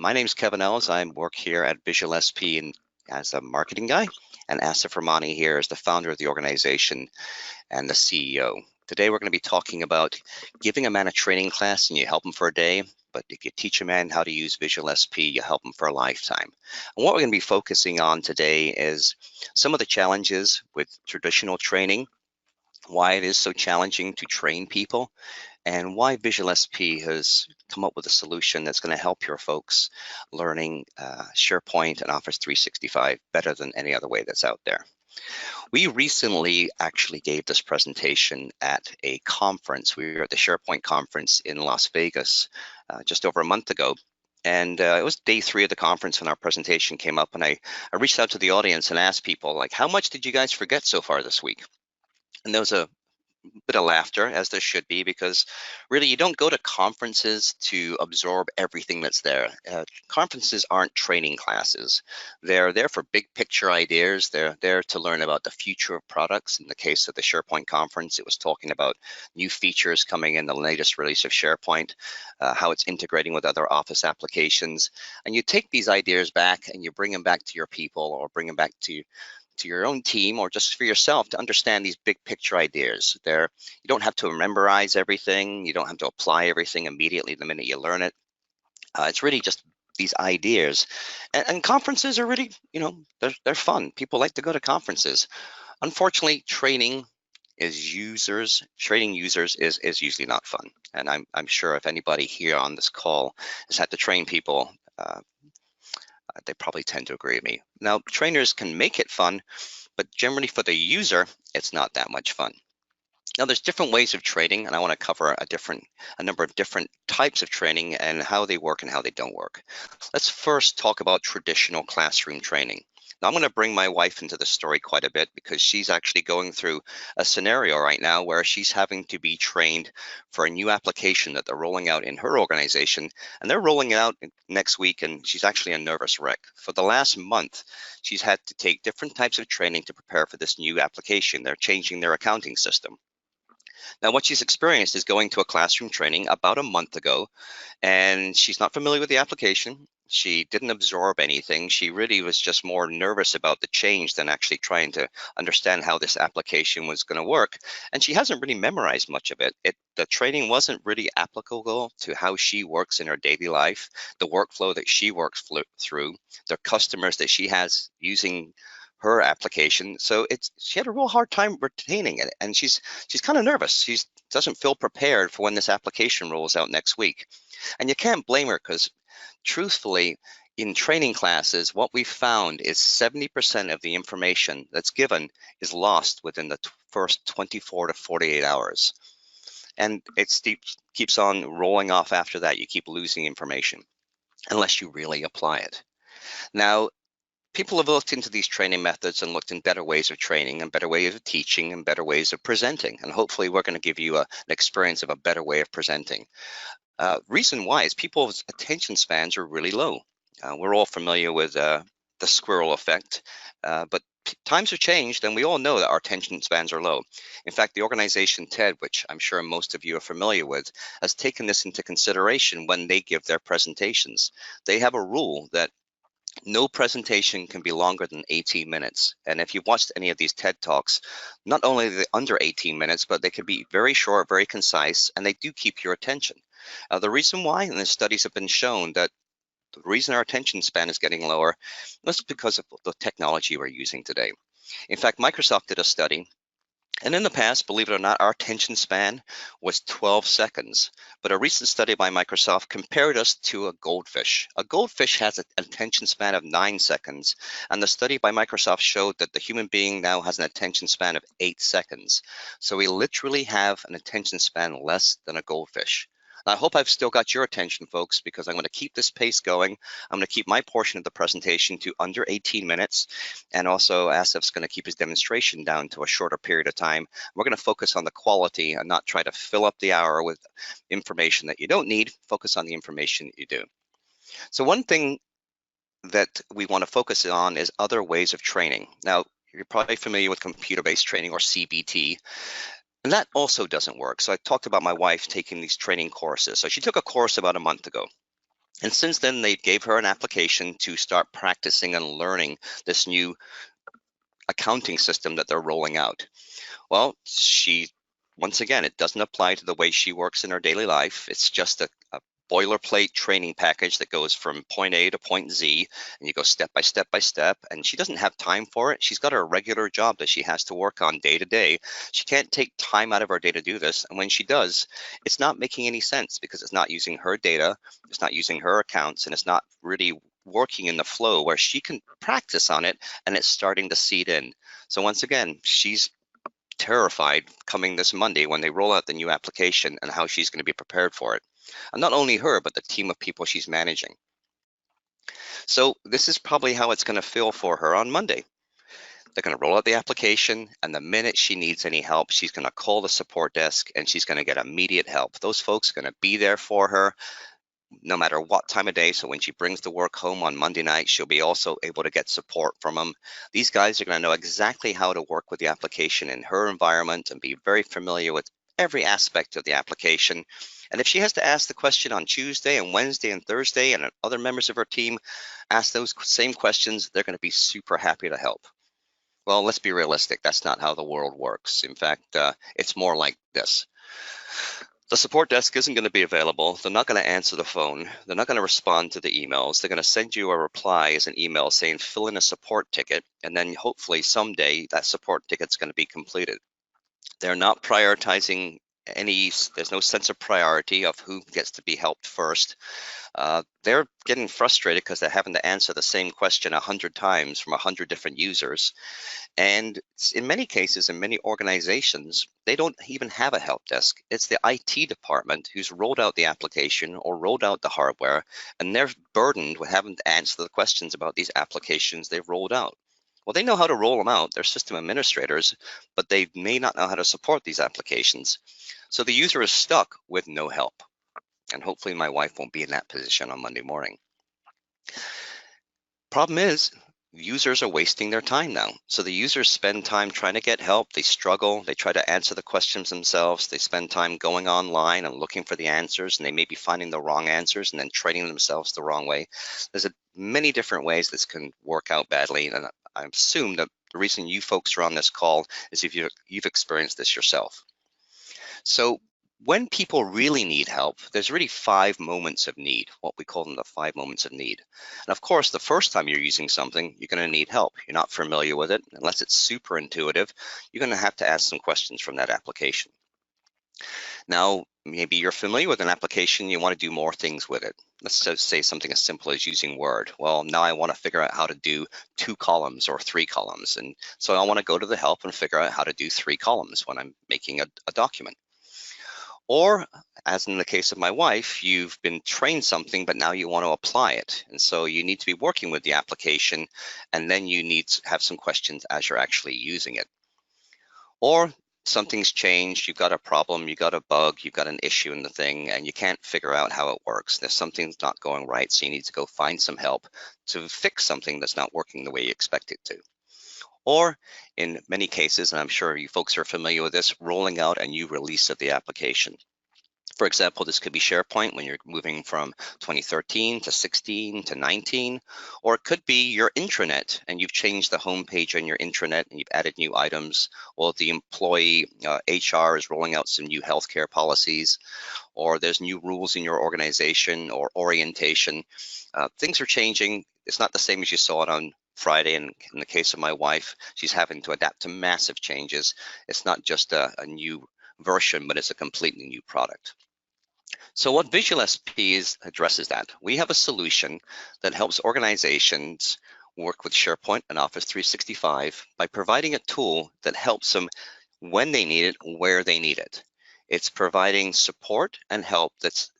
My name is Kevin Ells. I work here at VisualSP as a marketing guy, and Asif Rehmani here is the founder of the organization and the CEO. Today we're going to be talking about giving a man a training class and you help him for a day, but if you teach a man how to use VisualSP, you help him for a lifetime. And what we're going to be focusing on today is some of the challenges with traditional training, why it is so challenging to train people, and why VisualSP has come up with a solution that's going to help your folks learning SharePoint and Office 365 better than any other way that's out there. We recently actually gave this presentation at a conference. We were at the SharePoint conference in Las Vegas just over a month ago. And it was day 3 of the conference when our presentation came up, and I reached out to the audience and asked people, like, how much did you guys forget so far this week? And there was a bit of laughter, as there should be, because really you don't go to conferences to absorb everything that's there. Conferences aren't training classes. They're there for big picture ideas. They're there to learn about the future of products. In the case of the SharePoint conference, it was talking about new features coming in the latest release of SharePoint, how it's integrating with other Office applications. And you take these ideas back and you bring them back to your people, or bring them back to your own team, or just for yourself to understand these big picture ideas. You don't have to memorize everything. You don't have to apply everything immediately the minute you learn it. It's really just these ideas. And conferences are really, they're fun. People like to go to conferences. Unfortunately, training users is usually not fun. And I'm sure if anybody here on this call has had to train people, they probably tend to agree with me. Now, trainers can make it fun, but generally for the user, it's not that much fun. Now, there's different ways of training, and I want to cover a number of different types of training and how they work and how they don't work. Let's first talk about traditional classroom training. Now, I'm going to bring my wife into the story quite a bit because she's actually going through a scenario right now where she's having to be trained for a new application that they're rolling out in her organization, and they're rolling it out next week, and she's actually a nervous wreck. For the last month, she's had to take different types of training to prepare for this new application. They're changing their accounting system. Now, what she's experienced is going to a classroom training about a month ago, and she's not familiar with the application. She didn't absorb anything. She really was just more nervous about the change than actually trying to understand how this application was going to work. And she hasn't really memorized much of it. The training wasn't really applicable to how she works in her daily life, the workflow that she works through, the customers that she has using her application. So she had a real hard time retaining it, and she's kind of nervous. She doesn't feel prepared for when this application rolls out next week. And you can't blame her, because truthfully, in training classes, what we've found is 70% of the information that's given is lost within the first 24 to 48 hours. And it keeps on rolling off after that. You keep losing information unless you really apply it. Now, people have looked into these training methods and looked in better ways of training and better ways of teaching and better ways of presenting. And hopefully we're going to give you an experience of a better way of presenting. Reason why is people's attention spans are really low. We're all familiar with the squirrel effect, but times have changed, and we all know that our attention spans are low. In fact, the organization TED, which I'm sure most of you are familiar with, has taken this into consideration when they give their presentations. They have a rule that no presentation can be longer than 18 minutes. And if you've watched any of these TED Talks, not only are they under 18 minutes, but they can be very short, very concise, and they do keep your attention. The reason why, and the studies have been shown that the reason our attention span is getting lower is because of the technology we're using today. In fact, Microsoft did a study, and in the past, believe it or not, our attention span was 12 seconds. But a recent study by Microsoft compared us to a goldfish. A goldfish has an attention span of 9 seconds. And the study by Microsoft showed that the human being now has an attention span of 8 seconds. So we literally have an attention span less than a goldfish. I hope I've still got your attention, folks, because I'm going to keep this pace going. I'm going to keep my portion of the presentation to under 18 minutes. And also, Asif's going to keep his demonstration down to a shorter period of time. We're going to focus on the quality and not try to fill up the hour with information that you don't need. Focus on the information that you do. So one thing that we want to focus on is other ways of training. Now, you're probably familiar with computer-based training, or CBT. And that also doesn't work. So I talked about my wife taking these training courses. So she took a course about a month ago. And since then, they gave her an application to start practicing and learning this new accounting system that they're rolling out. Well, once again, it doesn't apply to the way she works in her daily life. It's just a boilerplate training package that goes from point A to point Z, and you go step by step by step, and she doesn't have time for it. She's got her regular job that she has to work on day to day. She can't take time out of her day to do this, and when she does, it's not making any sense because it's not using her data, it's not using her accounts, and it's not really working in the flow where she can practice on it, and it's starting to seed in. So once again, she's terrified coming this Monday when they roll out the new application and how she's going to be prepared for it. And not only her, but the team of people she's managing. So this is probably how it's going to feel for her on Monday. They're going to roll out the application, and the minute she needs any help, she's going to call the support desk and she's going to get immediate help. Those folks are going to be there for her no matter what time of day. So when she brings the work home on Monday night, she'll be also able to get support from them. These guys are going to know exactly how to work with the application in her environment and be very familiar with every aspect of the application. And if she has to ask the question on Tuesday and Wednesday and Thursday, and other members of her team ask those same questions, they're going to be super happy to help. Well, let's be realistic. That's not how the world works. In fact, it's more like this. The support desk isn't going to be available. They're not going to answer the phone. They're not going to respond to the emails. They're going to send you a reply as an email saying fill in a support ticket, and then hopefully someday that support ticket's going to be completed. They're not prioritizing there's no sense of priority of who gets to be helped first. They're getting frustrated because they're having to answer the same question 100 times from 100 different users. And in many cases, in many organizations, they don't even have a help desk. It's the IT department who's rolled out the application or rolled out the hardware, and they're burdened with having to answer the questions about these applications they've rolled out. Well, they know how to roll them out. They're system administrators, but they may not know how to support these applications. So the user is stuck with no help. And hopefully my wife won't be in that position on Monday morning. Problem is, users are wasting their time now. So the users spend time trying to get help. They struggle. They try to answer the questions themselves. They spend time going online and looking for the answers, and they may be finding the wrong answers and then training themselves the wrong way. There's many different ways this can work out badly, and I assume that the reason you folks are on this call is if you've experienced this yourself. So when people really need help, there's really 5 moments of need, what we call them the 5 moments of need. And of course, the first time you're using something, you're going to need help. You're not familiar with it. Unless it's super intuitive, you're going to have to ask some questions from that application. Now, maybe you're familiar with an application, you want to do more things with it. Let's just say something as simple as using Word. Well, now I want to figure out how to do 2 columns or 3 columns. And so I want to go to the help and figure out how to do 3 columns when I'm making a document. Or, as in the case of my wife, you've been trained something, but now you want to apply it. And so you need to be working with the application, and then you need to have some questions as you're actually using it. Or something's changed, you've got a problem, you've got a bug, you've got an issue in the thing, and you can't figure out how it works. There's something's not going right, so you need to go find some help to fix something that's not working the way you expect it to. Or in many cases, and I'm sure you folks are familiar with this, rolling out a new release of the application. For example, this could be SharePoint when you're moving from 2013 to 16 to 19, or it could be your intranet and you've changed the home page on your intranet and you've added new items, or the employee HR is rolling out some new healthcare policies, or there's new rules in your organization or orientation. Things are changing. It's not the same as you saw it on Friday, and in the case of my wife, she's having to adapt to massive changes. It's not just a new version, but it's a completely new product. So what VisualSP addresses that. We have a solution that helps organizations work with SharePoint and Office 365 by providing a tool that helps them when they need it, where they need it. It's providing support and help that's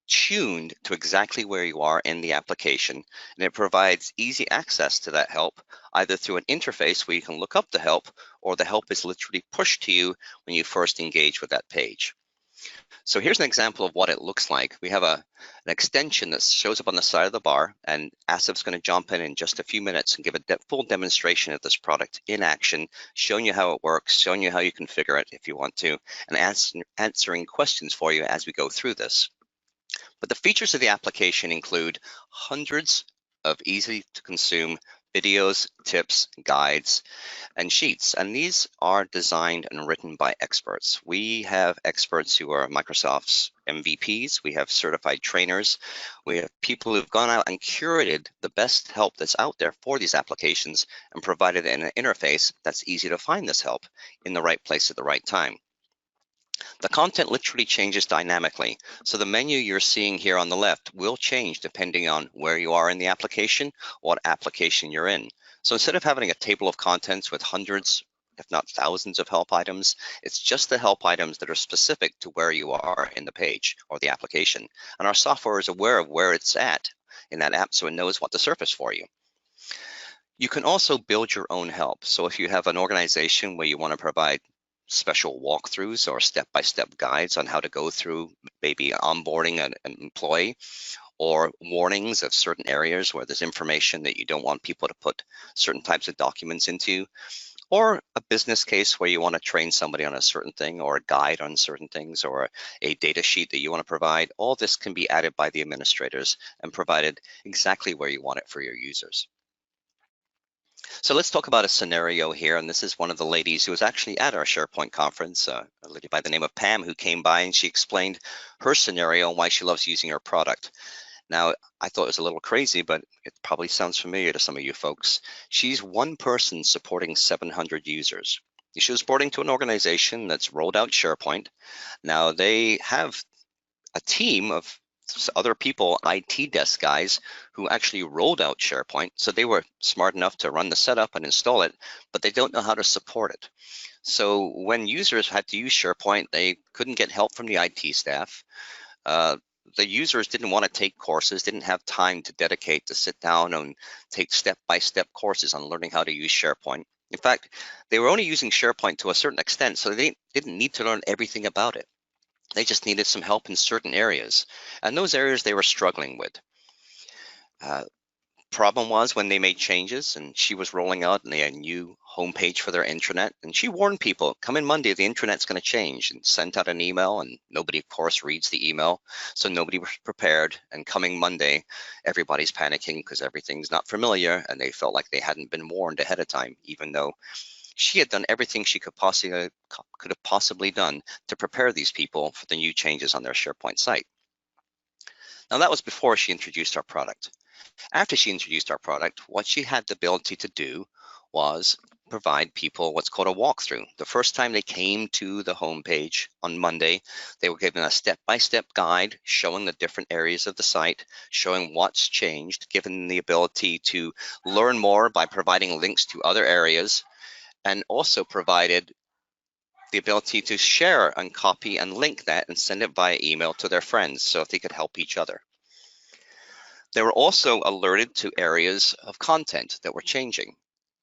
tuned to exactly where you are in the application, and it provides easy access to that help, either through an interface where you can look up the help, or the help is literally pushed to you when you first engage with that page. So here's an example of what it looks like. We have an extension that shows up on the side of the bar, and Asif's going to jump in just a few minutes and give a full demonstration of this product in action, showing you how it works, showing you how you configure it if you want to, and answering questions for you as we go through this. But the features of the application include hundreds of easy to consume videos, tips, guides, and sheets. And these are designed and written by experts. We have experts who are Microsoft's MVPs. We have certified trainers. We have people who've gone out and curated the best help that's out there for these applications and provided an interface that's easy to find this help in the right place at the right time. The content literally changes dynamically. So the menu you're seeing here on the left will change depending on where you are in the application, what application you're in. So instead of having a table of contents with hundreds, if not thousands of help items, it's just the help items that are specific to where you are in the page or the application. And our software is aware of where it's at in that app, so it knows what to surface for you. You can also build your own help. So if you have an organization where you want to provide special walkthroughs or step-by-step guides on how to go through maybe onboarding an employee, or warnings of certain areas where there's information that you don't want people to put certain types of documents into, or a business case where you want to train somebody on a certain thing, or a guide on certain things, or a data sheet that you want to provide, all this can be added by the administrators and provided exactly where you want it for your users. So let's talk about a scenario here, and this is one of the ladies who was actually at our SharePoint conference, a lady by the name of Pam, who came by and she explained her scenario and why she loves using our product. Now, I thought it was a little crazy, but it probably sounds familiar to some of you folks. She's one person supporting 700 users. She was reporting to an organization that's rolled out SharePoint. Now, they have a team of other people, IT desk guys, who actually rolled out SharePoint. So they were smart enough to run the setup and install it, but they don't know how to support it. So when users had to use SharePoint, they couldn't get help from the IT staff. The users didn't want to take courses, didn't have time to dedicate to sit down and take step-by-step courses on learning how to use SharePoint. In fact, they were only using SharePoint to a certain extent, so they didn't need to learn everything about it. They just needed some help in certain areas, and those areas they were struggling with. Problem was when they made changes and she was rolling out and they had a new homepage for their intranet, and she warned people, coming Monday, the intranet's going to change, and sent out an email, and nobody, of course, reads the email, so nobody was prepared. And coming Monday, everybody's panicking because everything's not familiar, and they felt like they hadn't been warned ahead of time, even though she had done everything she could have possibly done to prepare these people for the new changes on their SharePoint site. Now, that was before she introduced our product. After she introduced our product, what she had the ability to do was provide people what's called a walkthrough. The first time they came to the homepage on Monday, they were given a step-by-step guide showing the different areas of the site, showing what's changed, given the ability to learn more by providing links to other areas, and also provided the ability to share and copy and link that and send it via email to their friends so if they could help each other. They were also alerted to areas of content that were changing,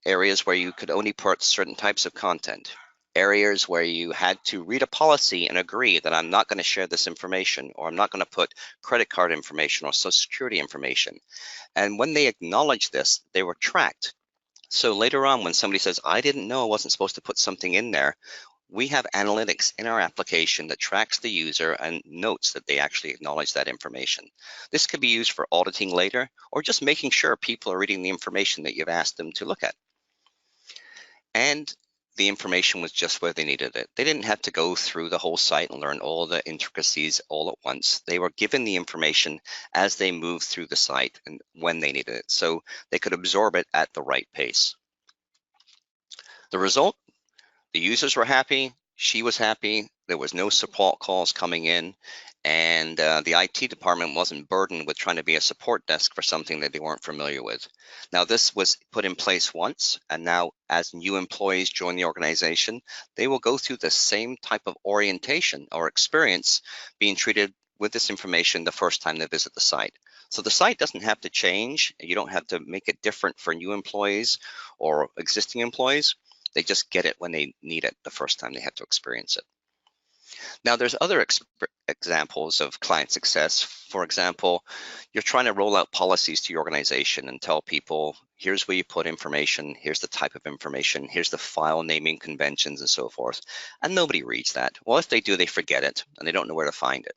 areas where you could only put certain types of content, areas where you had to read a policy and agree that I'm not going to share this information, or I'm not going to put credit card information or social security information. And when they acknowledged this, they were tracked. So later on, when somebody says, I didn't know I wasn't supposed to put something in there, we have analytics in our application that tracks the user and notes that they actually acknowledge that information. This could be used for auditing later, or just making sure people are reading the information that you've asked them to look at. And the information was just where they needed it. They didn't have to go through the whole site and learn all the intricacies all at once. They were given the information as they moved through the site and when they needed it, so they could absorb it at the right pace. The result? The users were happy, she was happy, there was no support calls coming in, and the IT department wasn't burdened with trying to be a support desk for something that they weren't familiar with. Now, this was put in place once, and now as new employees join the organization, they will go through the same type of orientation or experience being treated with this information the first time they visit the site. So the site doesn't have to change. You don't have to make it different for new employees or existing employees. They just get it when they need it the first time they have to experience it. Now, there's other examples of client success. For example, you're trying to roll out policies to your organization and tell people, here's where you put information, here's the type of information, here's the file naming conventions and so forth, and nobody reads that. Well, if they do, they forget it and they don't know where to find it.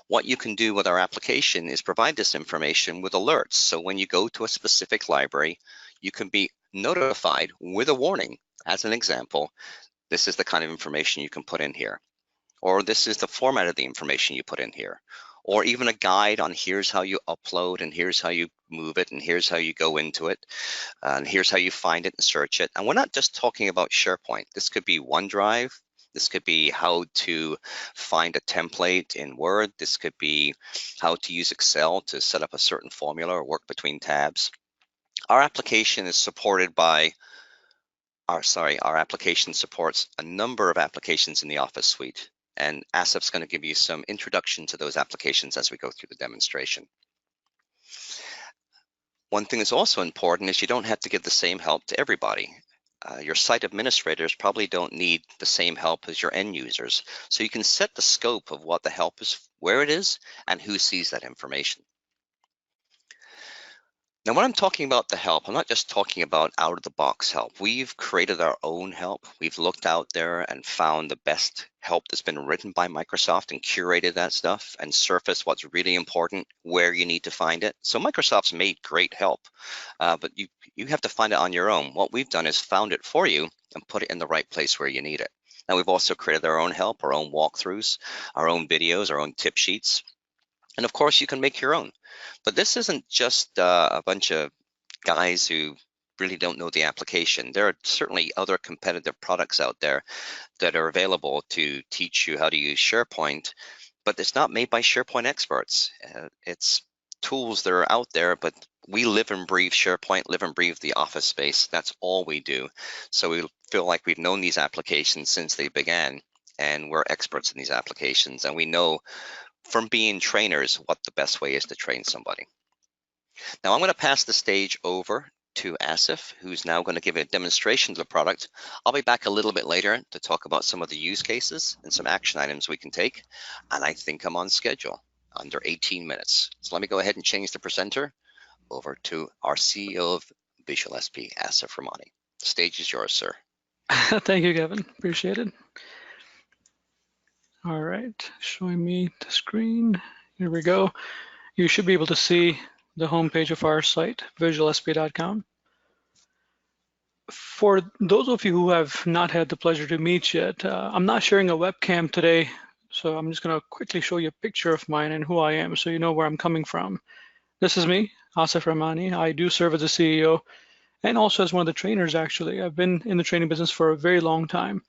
What you can do with our application is provide this information with alerts. So when you go to a specific library, you can be notified with a warning. As an example, this is the kind of information you can put in here, or this is the format of the information you put in here, or even a guide on here's how you upload, and here's how you move it, and here's how you go into it, and here's how you find it and search it. And we're not just talking about SharePoint. This could be OneDrive. This could be how to find a template in Word. This could be how to use Excel to set up a certain formula or work between tabs. Our application is supported by our application supports a number of applications in the Office suite, and Asif's going to give you some introduction to those applications as we go through the demonstration. One thing that's also important is you don't have to give the same help to everybody. Your site administrators probably don't need the same help as your end users, so you can set the scope of what the help is, where it is, and who sees that information. Now, when I'm talking about the help, I'm not just talking about out-of-the-box help. We've created our own help. We've looked out there and found the best help that's been written by Microsoft and curated that stuff and surfaced what's really important, where you need to find it. So Microsoft's made great help, but you have to find it on your own. What we've done is found it for you and put it in the right place where you need it. Now, we've also created our own help, our own walkthroughs, our own videos, our own tip sheets. And of course, you can make your own. But this isn't just a bunch of guys who really don't know the application. There are certainly other competitive products out there that are available to teach you how to use SharePoint, but it's not made by SharePoint experts. It's tools that are out there, but we live and breathe SharePoint, live and breathe the Office space. That's all we do. So we feel like we've known these applications since they began, and we're experts in these applications, and we know from being trainers what the best way is to train somebody. Now I'm going to pass the stage over to Asif, who's now going to give a demonstration of the product. I'll be back a little bit later to talk about some of the use cases and some action items we can take. And I think I'm on schedule, under 18 minutes. So let me go ahead and change the presenter over to our CEO of VisualSP, Asif Rehmani. The stage is yours, sir. Thank you, Kevin. Appreciate it. All right, showing me the screen. Here we go. You should be able to see the homepage of our site, visualsp.com. For those of you who have not had the pleasure to meet yet, I'm not sharing a webcam today, so I'm just going to quickly show you a picture of mine and who I am so you know where I'm coming from. This is me, Asif Rehmani. I do serve as a CEO and also as one of the trainers, actually. I've been in the training business for a very long time.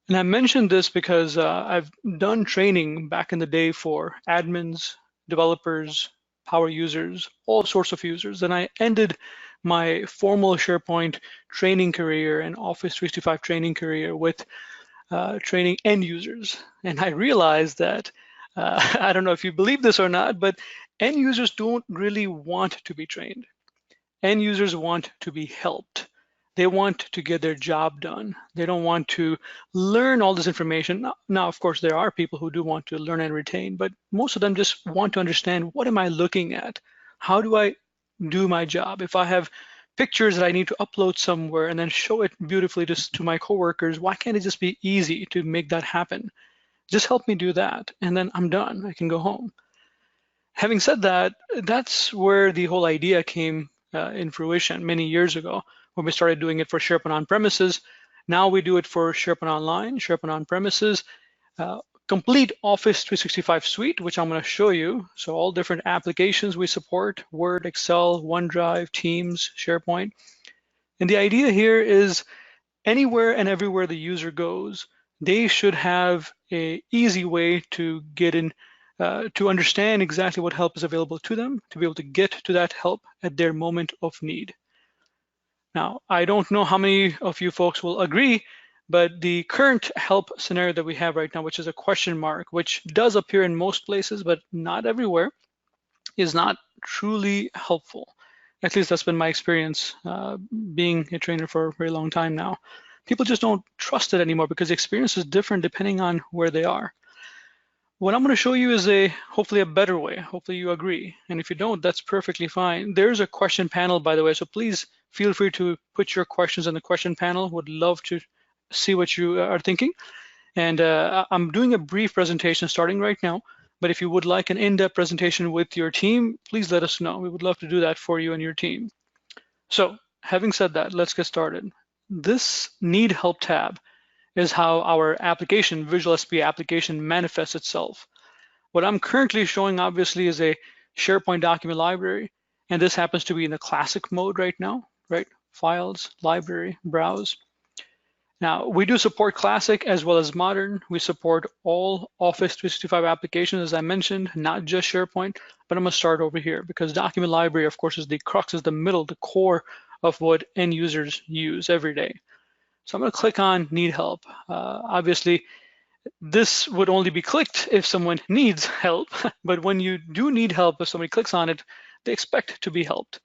And I mentioned this because I've done training back in the day for admins, developers, power users, all sorts of users. And I ended my formal SharePoint training career and Office 365 training career with training end users. And I realized that, I don't know if you believe this or not, but end users don't really want to be trained. End users want to be helped. They want to get their job done. They don't want to learn all this information. Now, of course, there are people who do want to learn and retain, but most of them just want to understand, what am I looking at? How do I do my job? If I have pictures that I need to upload somewhere and then show it beautifully to my coworkers, why can't it just be easy to make that happen? Just help me do that, and then I'm done. I can go home. Having said that, that's where the whole idea came in fruition many years ago, when we started doing it for SharePoint on-premises. Now we do it for SharePoint Online, SharePoint on-premises, complete Office 365 suite, which I'm going to show you. So all different applications we support: Word, Excel, OneDrive, Teams, SharePoint. And the idea here is anywhere and everywhere the user goes, they should have an easy way to get in, to understand exactly what help is available to them, to be able to get to that help at their moment of need. Now, I don't know how many of you folks will agree, but the current help scenario that we have right now, which is a question mark, which does appear in most places, but not everywhere, is not truly helpful. At least that's been my experience being a trainer for a very long time now. People just don't trust it anymore because the experience is different depending on where they are. What I'm going to show you is hopefully a better way. Hopefully you agree. And if you don't, that's perfectly fine. There's a question panel, by the way, so please feel free to put your questions in the question panel. Would love to see what you are thinking. And I'm doing a brief presentation starting right now, But if you would like an in-depth presentation with your team, please let us know. We would love to do that for you and your team. So having said that, let's get started. This Need Help tab is how our application, VisualSP application, manifests itself. What I'm currently showing obviously is a SharePoint document library, and this happens to be in the classic mode right now, right? Files, library, browse. Now, we do support classic as well as modern. We support all Office 365 applications, as I mentioned, not just SharePoint, but I'm gonna start over here because document library, of course, is the crux, is the middle, the core of what end users use every day. So I'm gonna click on Need Help. Obviously, this would only be clicked if someone needs help, but when you do need help, if somebody clicks on it, they expect to be helped.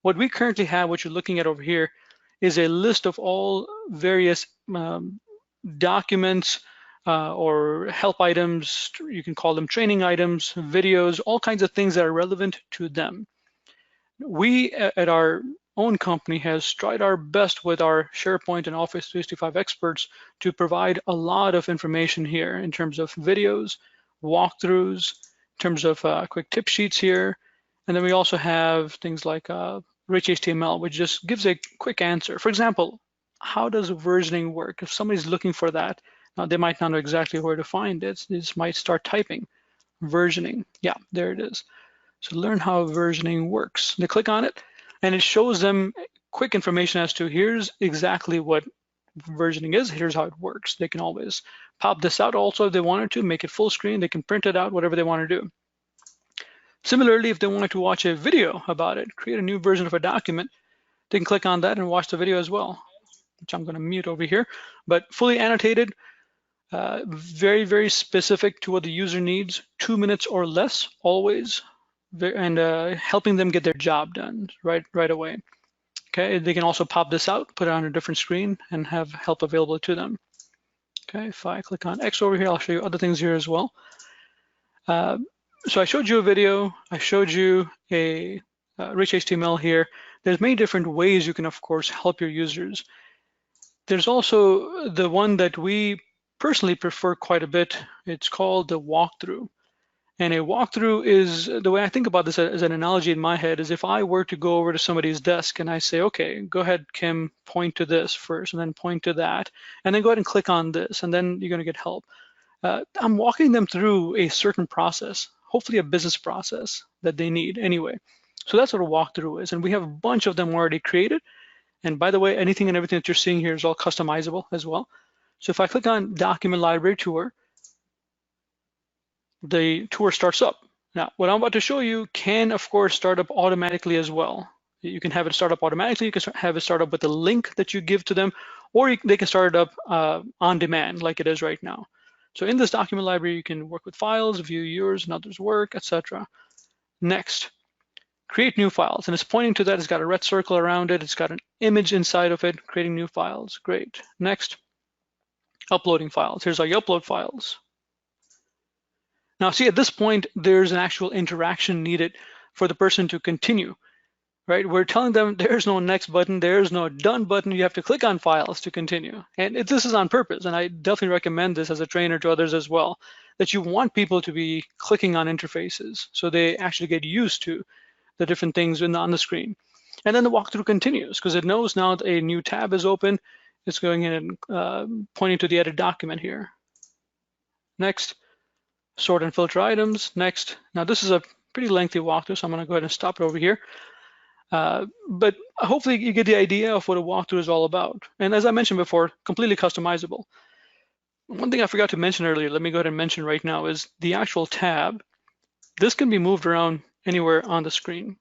What we currently have, what you're looking at over here, is a list of all various documents or help items. You can call them training items, videos, all kinds of things that are relevant to them. We at our own company has tried our best with our SharePoint and Office 365 experts to provide a lot of information here in terms of videos, walkthroughs, in terms of quick tip sheets here. And then we also have things like rich HTML, which just gives a quick answer. For example, how does versioning work? If somebody's looking for that, they might not know exactly where to find it. They just might start typing versioning. Yeah, there it is. So learn how versioning works. They click on it, and it shows them quick information as to here's exactly what versioning is, here's how it works. They can always pop this out also if they wanted to, make it full screen, they can print it out, whatever they want to do. Similarly, if they wanted to watch a video about it, create a new version of a document, they can click on that and watch the video as well, which I'm going to mute over here. But fully annotated, very, very specific to what the user needs, 2 minutes or less always, and helping them get their job done right away. Okay, they can also pop this out, put it on a different screen, and have help available to them. Okay, if I click on X over here, I'll show you other things here as well. So I showed you a video, I showed you a rich HTML here. There's many different ways you can, of course, help your users. There's also the one that we personally prefer quite a bit. It's called the walkthrough. And a walkthrough is, the way I think about this as an analogy in my head, is if I were to go over to somebody's desk and I say, okay, go ahead, Kim, point to this first, and then point to that, and then go ahead and click on this, and then you're gonna get help. I'm walking them through a certain process, hopefully a business process that they need anyway. So that's what a walkthrough is. And we have a bunch of them already created. And by the way, anything and everything that you're seeing here is all customizable as well. So if I click on Document Library Tour, the tour starts up. Now, what I'm about to show you can, of course, start up automatically as well. You can have it start up automatically. You can have it start up with a link that you give to them, or they can start it up on demand like it is right now. So in this document library, you can work with files, view yours and others' work, etc. Next, create new files. And it's pointing to that. It's got a red circle around it. It's got an image inside of it, creating new files. Great. Next, uploading files. Here's how you upload files. Now, see, at this point, there's an actual interaction needed for the person to continue, right? We're telling them there's no next button, there's no done button. You have to click on files to continue. And this is on purpose. And I definitely recommend this as a trainer to others as well, that you want people to be clicking on interfaces so they actually get used to the different things on the screen. And then the walkthrough continues because it knows now that a new tab is open. It's going in and pointing to the edit document here. Next. Sort and filter items. Next. Now this is a pretty lengthy walkthrough, so I'm going to go ahead and stop it over here. But hopefully you get the idea of what a walkthrough is all about. And as I mentioned before, completely customizable. One thing I forgot to mention earlier, let me go ahead and mention right now, is the actual tab. This can be moved around anywhere on the screen.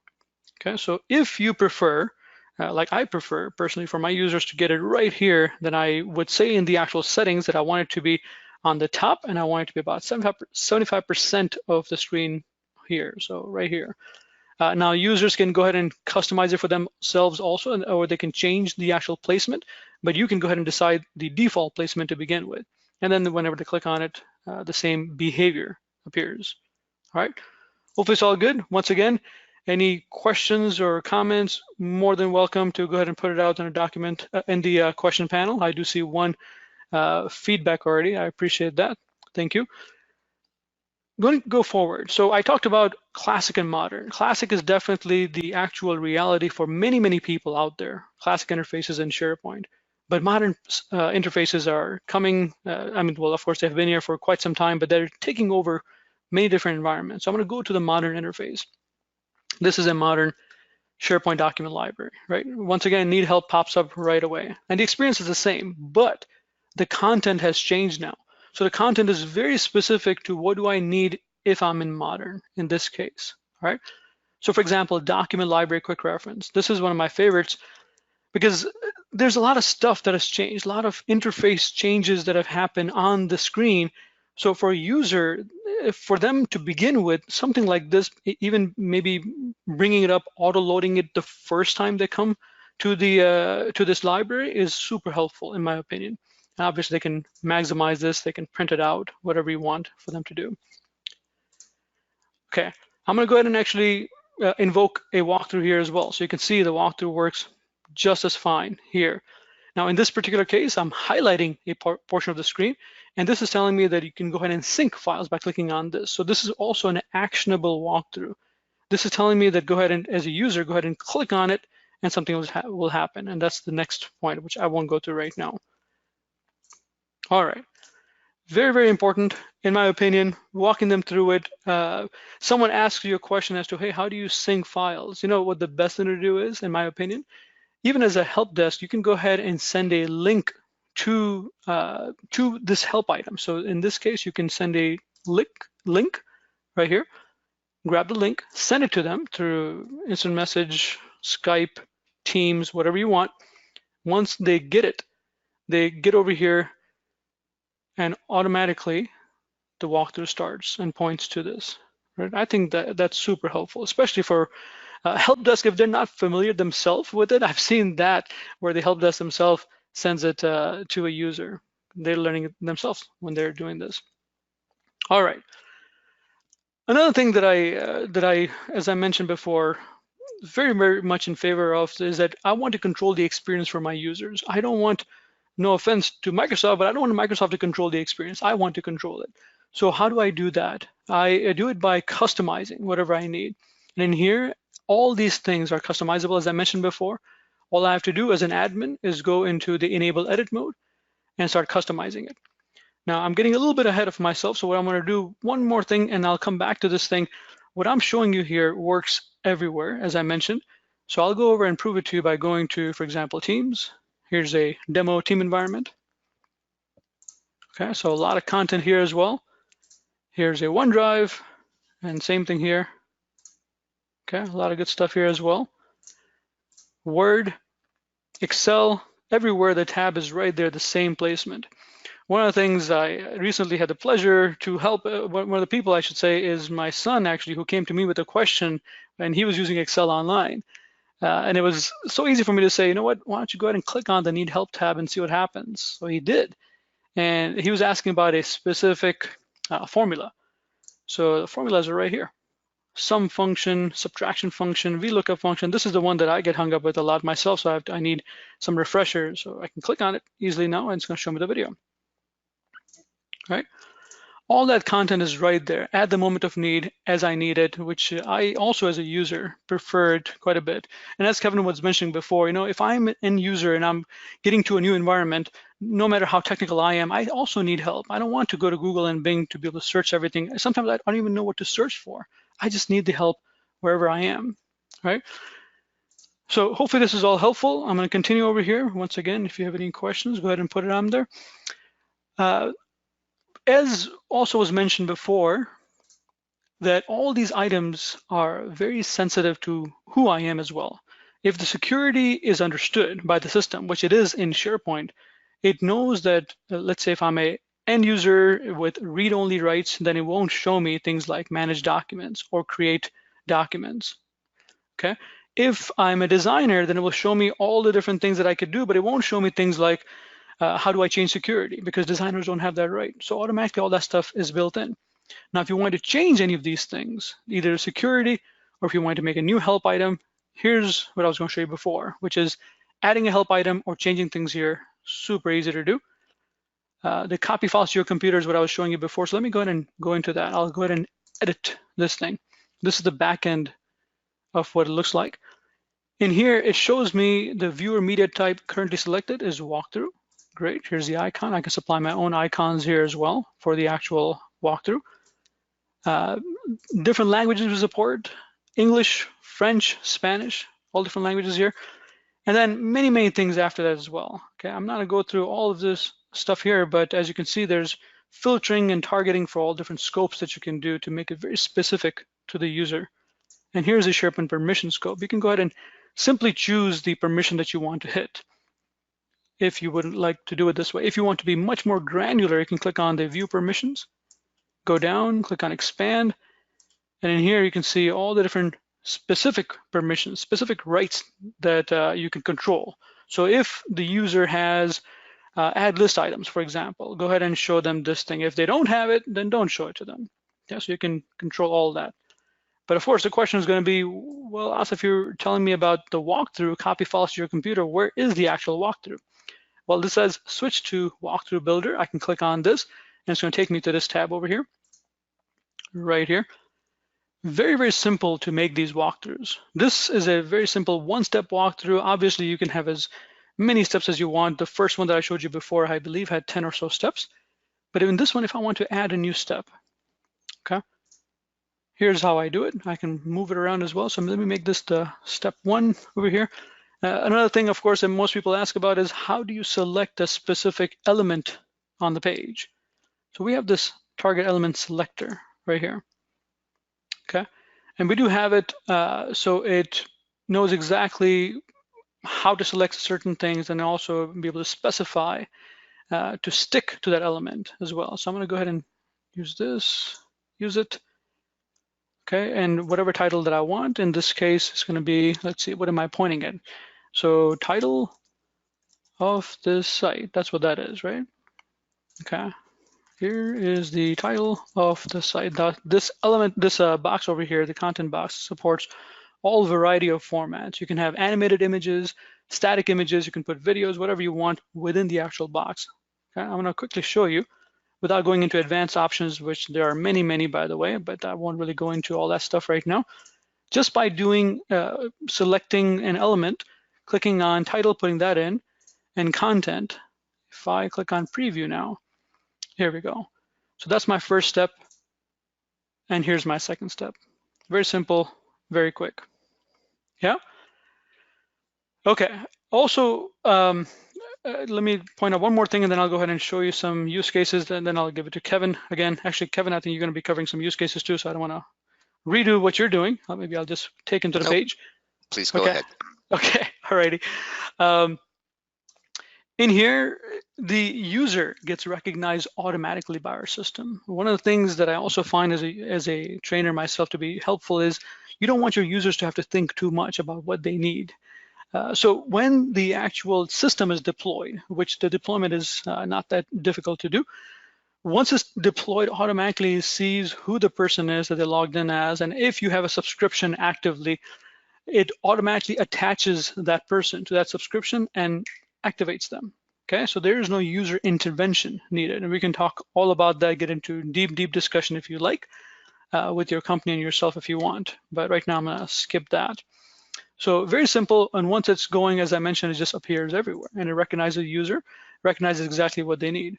Okay, so if you prefer, like I prefer personally for my users to get it right here, then I would say in the actual settings that I want it to be on the top, and I want it to be about 75% of the screen here, so right here. Now users can go ahead and customize it for themselves also, or they can change the actual placement, but you can go ahead and decide the default placement to begin with. And then whenever they click on it, the same behavior appears. All right, hopefully it's all good. Once again, any questions or comments, more than welcome to go ahead and put it out in a document in the question panel. I do see one feedback already. I appreciate that. Thank you. going to go forward. So I talked about classic and modern. Classic is definitely the actual reality for many, many people out there, classic interfaces in SharePoint. But modern interfaces are coming, I mean, well, of course, they've been here for quite some time, but they're taking over many different environments. So I'm going to go to the modern interface. This is a modern SharePoint document library, right? Once again, need help pops up right away. And the experience is the same, but the content has changed now. So the content is very specific to what do I need if I'm in modern in this case, all right? So for example, document library quick reference. This is one of my favorites because there's a lot of stuff that has changed, a lot of interface changes that have happened on the screen. So for a user, for them to begin with something like this, even maybe bringing it up, auto-loading it the first time they come to the to this library is super helpful in my opinion. And obviously they can maximize this, they can print it out, whatever you want for them to do. Okay, I'm gonna go ahead and actually invoke a walkthrough here as well. So you can see the walkthrough works just as fine here. Now in this particular case, I'm highlighting a portion of the screen, and this is telling me that you can go ahead and sync files by clicking on this. So this is also an actionable walkthrough. This is telling me that go ahead and, as a user, go ahead and click on it, and something will happen. And that's the next point, which I won't go through right now. All right. Very, very important, in my opinion, walking them through it. Someone asks you a question as to, hey, how do you sync files? You know what the best thing to do is, in my opinion? Even as a help desk, you can go ahead and send a link to this help item. So in this case, you can send a link right here, grab the link, send it to them through instant message, Skype, Teams, whatever you want. Once they get it, they get over here and automatically the walkthrough starts and points to this. Right? I think that that's super helpful, especially for help desk if they're not familiar themselves with it. I've seen that where the help desk themselves sends it to a user. They're learning it themselves when they're doing this. All right. Another thing that I, as I mentioned before, very, very much in favor of is that I want to control the experience for my users. I don't want, no offense to Microsoft, but I don't want Microsoft to control the experience. I want to control it. So how do I do that? I do it by customizing whatever I need. And in here, all these things are customizable, as I mentioned before. All I have to do as an admin is go into the enable edit mode and start customizing it. Now I'm getting a little bit ahead of myself, so what I'm going to do one more thing, and I'll come back to this thing. What I'm showing you here works everywhere, as I mentioned. So I'll go over and prove it to you by going to, for example, Teams. Here's a demo team environment. Okay, so a lot of content here as well. Here's a OneDrive, and same thing here. Okay, a lot of good stuff here as well. Word, Excel, everywhere the tab is right there, the same placement. One of the things I recently had the pleasure to help, one of the people I should say, is my son actually, who came to me with a question, and he was using Excel online. And it was so easy for me to say, you know what, why don't you go ahead and click on the need help tab and see what happens. So he did. And he was asking about a specific formula. So the formulas are right here. Sum function, subtraction function, VLOOKUP function. This is the one that I get hung up with a lot myself, so I need some refresher. So I can click on it easily now, and it's going to show me the video. Right? All that content is right there at the moment of need as I need it, which I also as a user preferred quite a bit. And as Kevin was mentioning before, you know, if I'm an end user and I'm getting to a new environment, no matter how technical I am, I also need help. I don't want to go to Google and Bing to be able to search everything. Sometimes I don't even know what to search for. I just need the help wherever I am, right? So hopefully this is all helpful. I'm going to continue over here. Once again, if you have any questions, go ahead and put it on there. As also was mentioned before, that all these items are very sensitive to who I am as well. If the security is understood by the system, which it is in SharePoint, it knows that, let's say if I'm a end user with read-only rights, then it won't show me things like manage documents or create documents, okay? If I'm a designer, then it will show me all the different things that I could do, but it won't show me things like how do I change security, because designers don't have that right. So automatically all that stuff is built in. Now, if you want to change any of these things, either security or if you want to make a new help item, here's what I was going to show you before, which is adding a help item or changing things here. Super easy to do. The copy files to your computer is what I was showing you before. So let me go ahead and go into that. I'll go ahead and edit this thing. This is the back end of what it looks like. In here, it shows me the viewer media type currently selected is walkthrough. Great, here's the icon. I can supply my own icons here as well for the actual walkthrough. Different languages we support: English, French, Spanish, all different languages here. And then many, many things after that as well. Okay, I'm not gonna go through all of this stuff here, but as you can see, there's filtering and targeting for all different scopes that you can do to make it very specific to the user. And here's the SharePoint permission scope. You can go ahead and simply choose the permission that you want to hit if you would like to do it this way. If you want to be much more granular, you can click on the view permissions, go down, click on expand, and in here you can see all the different specific permissions, specific rights that you can control. So if the user has add list items, for example, go ahead and show them this thing. If they don't have it, then don't show it to them. Yeah, so you can control all that. But of course, the question is going to be, well, Asif, you're telling me about the walkthrough, copy files to your computer. Where is the actual walkthrough? Well, this says switch to walkthrough builder. I can click on this, and it's going to take me to this tab over here, right here. Very, very simple to make these walkthroughs. This is a very simple one-step walkthrough. Obviously, you can have as many steps as you want. The first one that I showed you before, I believe, had 10 or so steps. But in this one, if I want to add a new step, okay, here's how I do it. I can move it around as well. So let me make this the step 1 over here. Another thing, of course, that most people ask about is how do you select a specific element on the page? So we have this target element selector right here. Okay, and we do have it so it knows exactly how to select certain things and also be able to specify to stick to that element as well. So I'm going to go ahead and use this, use it. Okay, and whatever title that I want, in this case, it's going to be, let's see, what am I pointing at? So title of this site, that's what that is, right? Okay. Here is the title of the site. This element, this box over here, the content box, supports all variety of formats. You can have animated images, static images, you can put videos, whatever you want within the actual box. Okay, I'm going to quickly show you without going into advanced options, which there are many, many, by the way, but I won't really go into all that stuff right now. Just by doing, selecting an element, clicking on title, putting that in, and content. If I click on preview now, here we go. So that's my first step, and here's my second step. Very simple, very quick. Yeah? Okay, also, let me point out one more thing, and then I'll go ahead and show you some use cases, and then I'll give it to Kevin again. Actually, Kevin, I think you're going to be covering some use cases too, so I don't want to redo what you're doing. Maybe I'll just take him to the page. Please go ahead. Okay, alrighty. In here, the user gets recognized automatically by our system. One of the things that I also find as a trainer myself to be helpful is you don't want your users to have to think too much about what they need. So when the actual system is deployed, which the deployment is not that difficult to do, once it's deployed, automatically sees who the person is that they logged in as, and if you have a subscription actively, it automatically attaches that person to that subscription and activates them. Okay, so there is no user intervention needed, and we can talk all about that, get into deep discussion if you like, with your company and yourself if you want, but right now I'm gonna skip that. So very simple, and once it's going, as I mentioned, it just appears everywhere, and it recognizes the user, recognizes exactly what they need.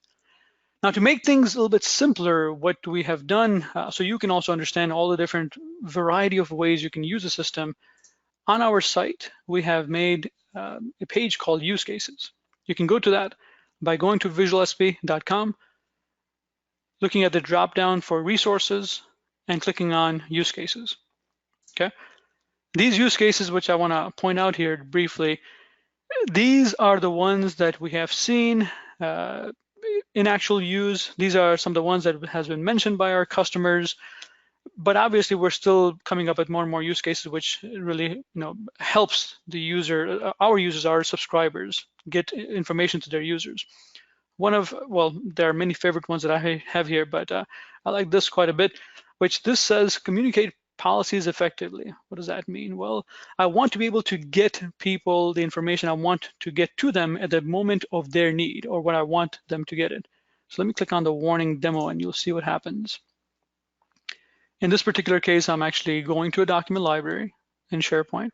Now, to make things a little bit simpler, what we have done, so you can also understand all the different variety of ways you can use the system, on our site, we have made a page called Use Cases. You can go to that by going to VisualSP.com, looking at the drop-down for resources, and clicking on Use Cases. Okay. These use cases, which I want to point out here briefly, these are the ones that we have seen in actual use. These are some of the ones that has been mentioned by our customers, but obviously we're still coming up with more and more use cases, which really helps the user, our users, our subscribers, get information to their users. There are many favorite ones that I have here, but I like this quite a bit, which this says communicate policies effectively. What does that mean? Well, I want to be able to get people the information I want to get to them at the moment of their need, or when I want them to get it. So let me click on the warning demo and you'll see what happens. In this particular case, I'm actually going to a document library in SharePoint,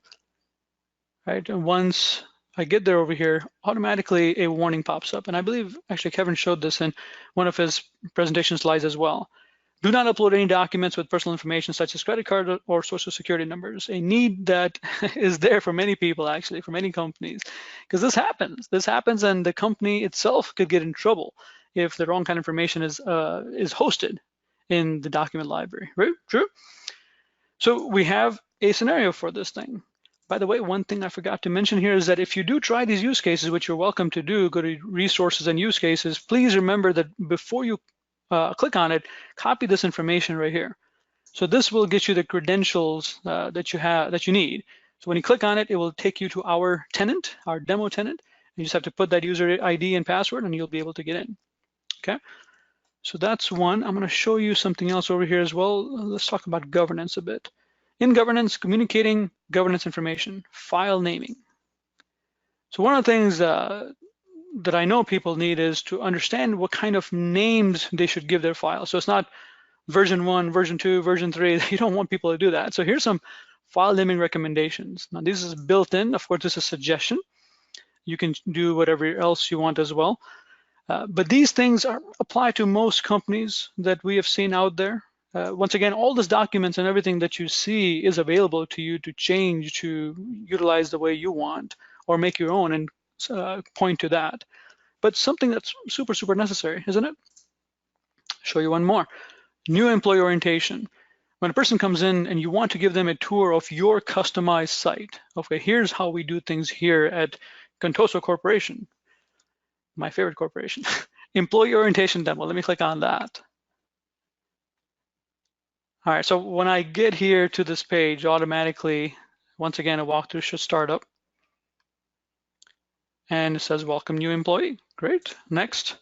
right? And once I get there over here, automatically a warning pops up. And I believe actually Kevin showed this in one of his presentation slides as well. Do not upload any documents with personal information such as credit card or social security numbers, a need that is there for many people, actually, for many companies, because this happens. This happens and the company itself could get in trouble if the wrong kind of information is hosted in the document library, right? True? So we have a scenario for this thing. By the way, one thing I forgot to mention here is that if you do try these use cases, which you're welcome to do, go to resources and use cases, please remember that before you click on it, copy this information right here. So this will get you the credentials that you need. So when you click on it, it will take you to our tenant, our demo tenant. You just have to put that user ID and password and you'll be able to get in, okay? So that's one. I'm gonna show you something else over here as well. Let's talk about governance a bit. In governance, communicating governance information, file naming. So one of the things that I know people need is to understand what kind of names they should give their files. So it's not version 1, version 2, version 3. You don't want people to do that. So here's some file naming recommendations. Now this is built in. Of course, this is a suggestion. You can do whatever else you want as well. But these things apply to most companies that we have seen out there. Once again, all these documents and everything that you see is available to you to change, to utilize the way you want, or make your own and point to that. But something that's super, super necessary, isn't it? Show you one more. New employee orientation. When a person comes in and you want to give them a tour of your customized site, okay, here's how we do things here at Contoso Corporation, my favorite corporation. Employee orientation demo, let me click on that. All right, so when I get here to this page, automatically, once again, a walkthrough should start up. And it says, welcome new employee. Great, next.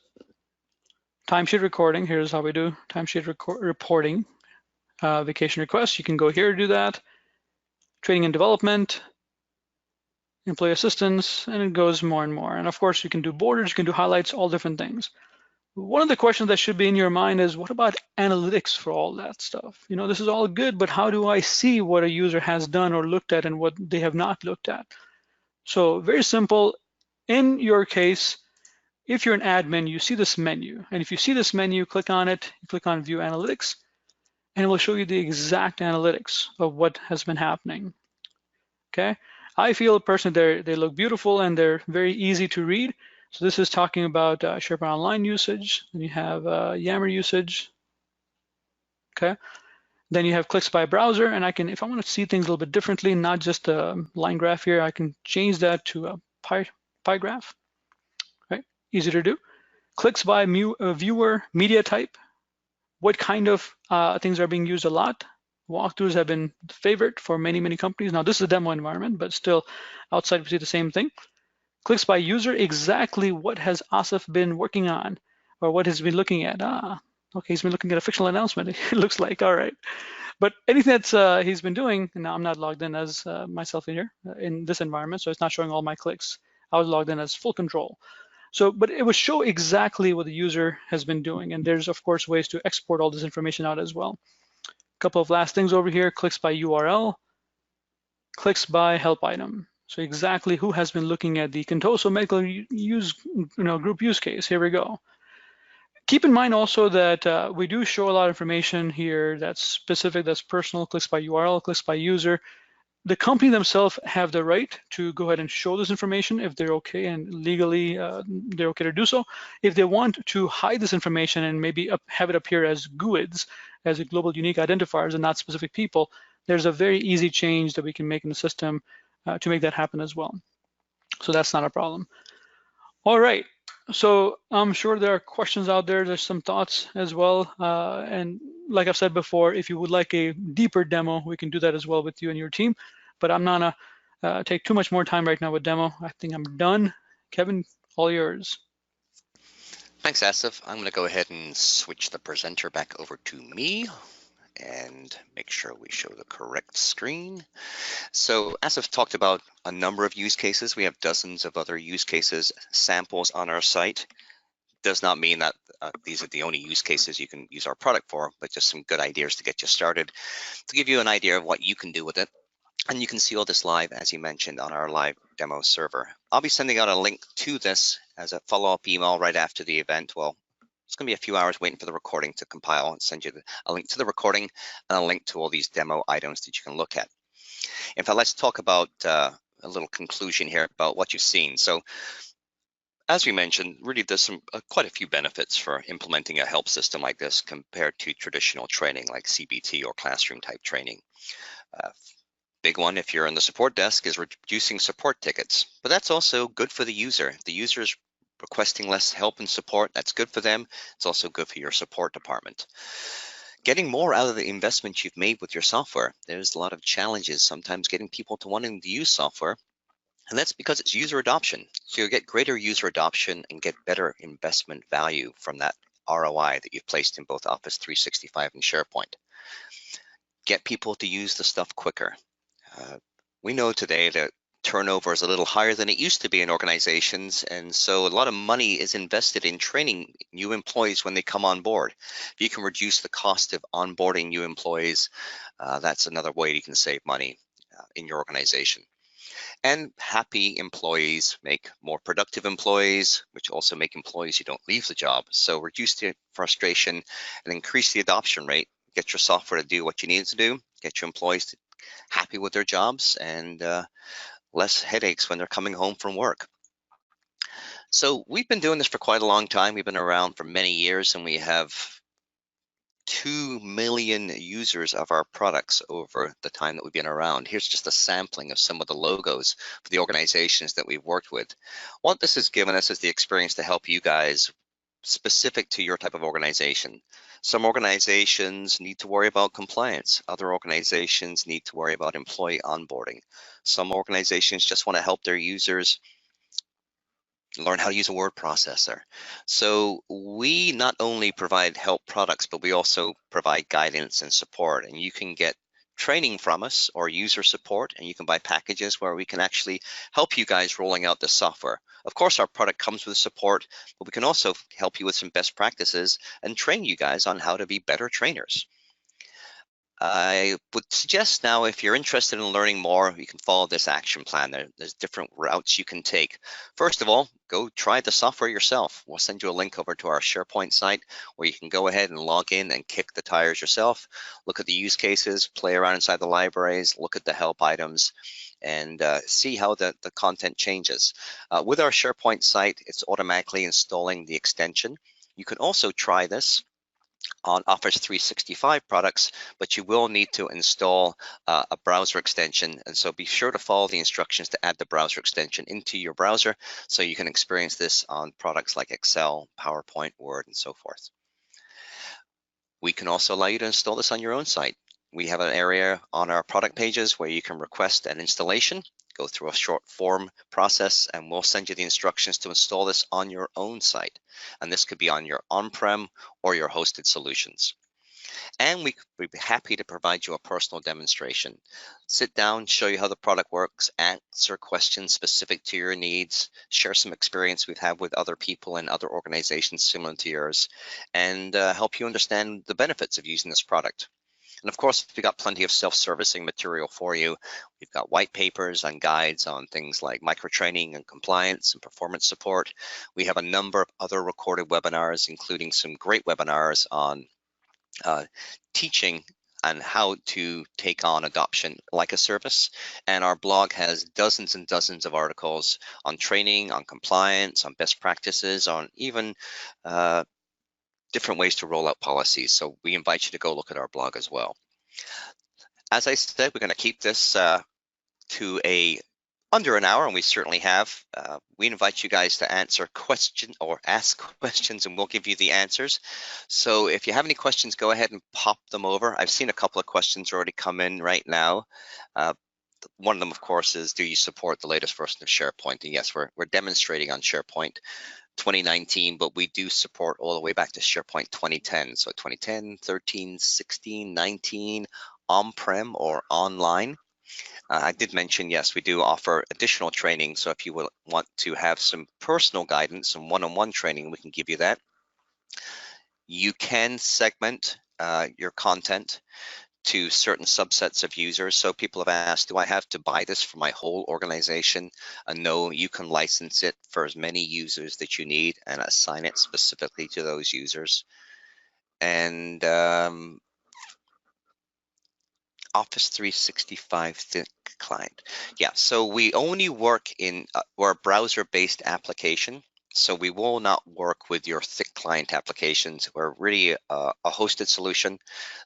Timesheet recording, here's how we do timesheet reporting. Vacation requests, you can go here to do that. Training and development, employee assistance, and it goes more and more. And of course, you can do borders, you can do highlights, all different things. One of the questions that should be in your mind is, what about analytics for all that stuff? You know, this is all good, but how do I see what a user has done or looked at and what they have not looked at? So very simple. In your case, if you're an admin, you see this menu. And if you see this menu, click on it, you click on View Analytics, and it will show you the exact analytics of what has been happening, okay? I feel personally they look beautiful and they're very easy to read. So this is talking about SharePoint Online usage, and you have Yammer usage, okay? Then you have clicks by browser, and I can, if I want to see things a little bit differently, not just a line graph here, I can change that to a pie graph, right? Easy to do. Clicks by viewer media type. What kind of things are being used a lot? Walkthroughs have been favorite for many, many companies. Now this is a demo environment, but still outside we see the same thing. Clicks by user, exactly what has Asif been working on or what has been looking at. Okay, he's been looking at a fictional announcement, it looks like, all right. But anything that's he's been doing, and now I'm not logged in as myself in here in this environment, so it's not showing all my clicks. I was logged in as full control. So, but it will show exactly what the user has been doing. And there's of course ways to export all this information out as well. A couple of last things over here, clicks by URL, clicks by help item. So exactly who has been looking at the Contoso medical group use case. Here we go. Keep in mind also that we do show a lot of information here that's specific, that's personal, clicks by URL, clicks by user. The company themselves have the right to go ahead and show this information if they're okay and legally they're okay to do so. If they want to hide this information and maybe have it appear as GUIDs, as a global unique identifiers and not specific people, there's a very easy change that we can make in the system to make that happen as well. So that's not a problem. All right, so I'm sure there are questions out there. There's some thoughts as well. And like I've said before, if you would like a deeper demo, we can do that as well with you and your team. But I'm not gonna take too much more time right now with demo. I think I'm done. Kevin, all yours. Thanks, Asif. I'm gonna go ahead and switch the presenter back over to me and make sure we show the correct screen. So Asif talked about a number of use cases. We have dozens of other use cases samples on our site. Does not mean that these are the only use cases you can use our product for, but just some good ideas to get you started, to give you an idea of what you can do with it. And you can see all this live, as you mentioned, on our live demo server. I'll be sending out a link to this as a follow-up email right after the event. Well, it's going to be a few hours waiting for the recording to compile and send you a link to the recording and a link to all these demo items that you can look at. In fact, let's talk about a little conclusion here about what you've seen. So, as we mentioned, really there's some quite a few benefits for implementing a help system like this compared to traditional training like CBT or classroom type training. Big one, if you're in the support desk, is reducing support tickets, but that's also good for the user. The user is requesting less help and support. That's good for them. It's also good for your support department. Getting more out of the investment you've made with your software. There's a lot of challenges sometimes getting people to wanting to use software. And that's because it's user adoption. So you'll get greater user adoption and get better investment value from that ROI that you've placed in both Office 365 and SharePoint. Get people to use the stuff quicker. We know today that turnover is a little higher than it used to be in organizations, and so a lot of money is invested in training new employees when they come on board. If you can reduce the cost of onboarding new employees, that's another way you can save money in your organization. And happy employees make more productive employees, which also make employees who don't leave the job. So reduce the frustration and increase the adoption rate. Get your software to do what you need it to do. Get your employees happy with their jobs and less headaches when they're coming home from work. So we've been doing this for quite a long time. We've been around for many years, and we have 2 million users of our products over the time that we've been around. Here's just a sampling of some of the logos for the organizations that we've worked with. What this has given us is the experience to help you guys specific to your type of organization. Some organizations need to worry about compliance. Other organizations need to worry about employee onboarding. Some organizations just want to help their users learn how to use a word processor. So we not only provide help products, but we also provide guidance and support. And you can get training from us or user support, and you can buy packages where we can actually help you guys rolling out the software. Of course, our product comes with support, but we can also help you with some best practices and train you guys on how to be better trainers. I would suggest now, if you're interested in learning more, you can follow this action plan. There's different routes you can take. First of all, go try the software yourself. We'll send you a link over to our SharePoint site where you can go ahead and log in and kick the tires yourself. Look at the use cases, play around inside the libraries, look at the help items, and see how the content changes. With our SharePoint site, it's automatically installing the extension. You can also try this on Office 365 products, but you will need to install a browser extension. And so be sure to follow the instructions to add the browser extension into your browser so you can experience this on products like Excel, PowerPoint, Word, and so forth. We can also allow you to install this on your own site. We have an area on our product pages where you can request an installation, go through a short form process, and we'll send you the instructions to install this on your own site. And this could be on your on-prem or your hosted solutions. And we'd be happy to provide you a personal demonstration. Sit down, show you how the product works, answer questions specific to your needs, share some experience we've had with other people and other organizations similar to yours, and help you understand the benefits of using this product. And of course, we've got plenty of self-servicing material for you. We've got white papers and guides on things like micro-training and compliance and performance support. We have a number of other recorded webinars, including some great webinars on teaching and how to take on adoption like a service. And our blog has dozens and dozens of articles on training, on compliance, on best practices, on even different ways to roll out policies. So we invite you to go look at our blog as well. As I said, we're going to keep this to under an hour, and we certainly have. We invite you guys to answer questions or ask questions, and we'll give you the answers. So if you have any questions, go ahead and pop them over. I've seen a couple of questions already come in right now. One of them, of course, is, do you support the latest version of SharePoint? And yes, we're demonstrating on SharePoint 2019, but we do support all the way back to SharePoint 2010. So 2010, 13, 16, 19, on-prem or online. I did mention, yes, we do offer additional training. So if you will want to have some personal guidance and one-on-one training, we can give you that. You can segment your content to certain subsets of users. So people have asked, do I have to buy this for my whole organization? No, you can license it for as many users that you need and assign it specifically to those users. And Office 365 thick client. Yeah, so we only work in, we're a browser-based application. So we will not work with your thick client applications. We're really a hosted solution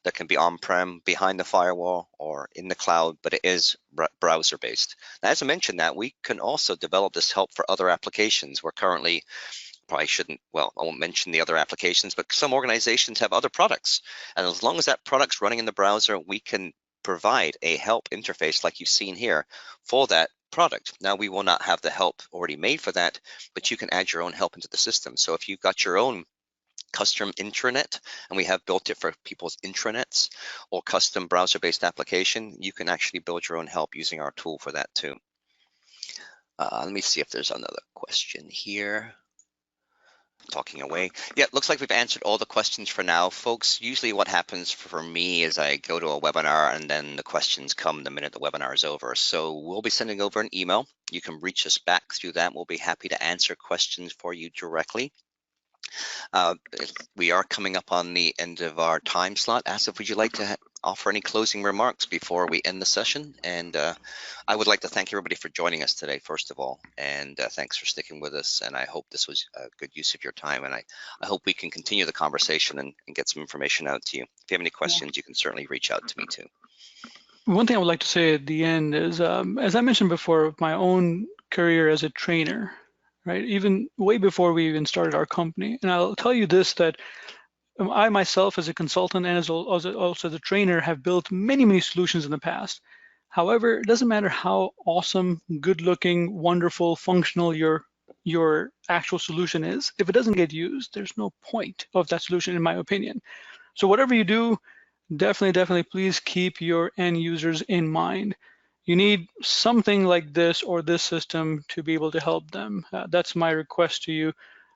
that can be on-prem, behind the firewall, or in the cloud, but it is browser-based. As I mentioned that, we can also develop this help for other applications. We're currently, probably shouldn't, well, I won't mention the other applications, but some organizations have other products. And as long as that product's running in the browser, we can provide a help interface like you've seen here for that product. Now, we will not have the help already made for that, but you can add your own help into the system. So if you've got your own custom intranet, and we have built it for people's intranets, or custom browser-based application, you can actually build your own help using our tool for that too. Let me see if there's another question here. Talking away. Yeah, it looks like we've answered all the questions for now, folks. Usually what happens for me is I go to a webinar and then the questions come the minute the webinar is over. So we'll be sending over an email. You can reach us back through that. We'll be happy to answer questions for you directly. We are coming up on the end of our time slot. Asif, would you like to offer any closing remarks before we end the session? And I would like to thank everybody for joining us today, first of all, and thanks for sticking with us. And I hope this was a good use of your time. And I hope we can continue the conversation and get some information out to you. If you have any questions, you can certainly reach out to me too. One thing I would like to say at the end is, as I mentioned before, my own career as a trainer, right? Even way before we even started our company. And I'll tell you this, that I myself as a consultant and as also the trainer have built many, many solutions in the past. However, it doesn't matter how awesome, good looking, wonderful, functional your actual solution is. If it doesn't get used, there's no point of that solution, in my opinion. So whatever you do, definitely, please keep your end users in mind. You need something like this or this system to be able to help them. That's my request to you.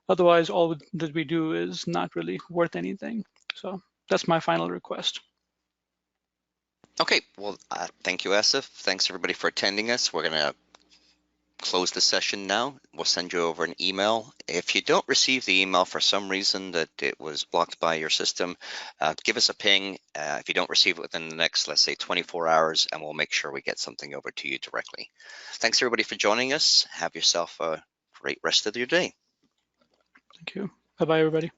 Otherwise, all that we do is not really worth anything. So that's my final request. Okay, well, thank you, Asif. Thanks everybody for attending us. We're gonna close the session now. We'll send you over an email. If you don't receive the email for some reason that it was blocked by your system, give us a ping. If you don't receive it within the next, let's say 24 hours, and we'll make sure we get something over to you directly. Thanks everybody for joining us. Have yourself a great rest of your day. Thank you. Bye-bye, everybody.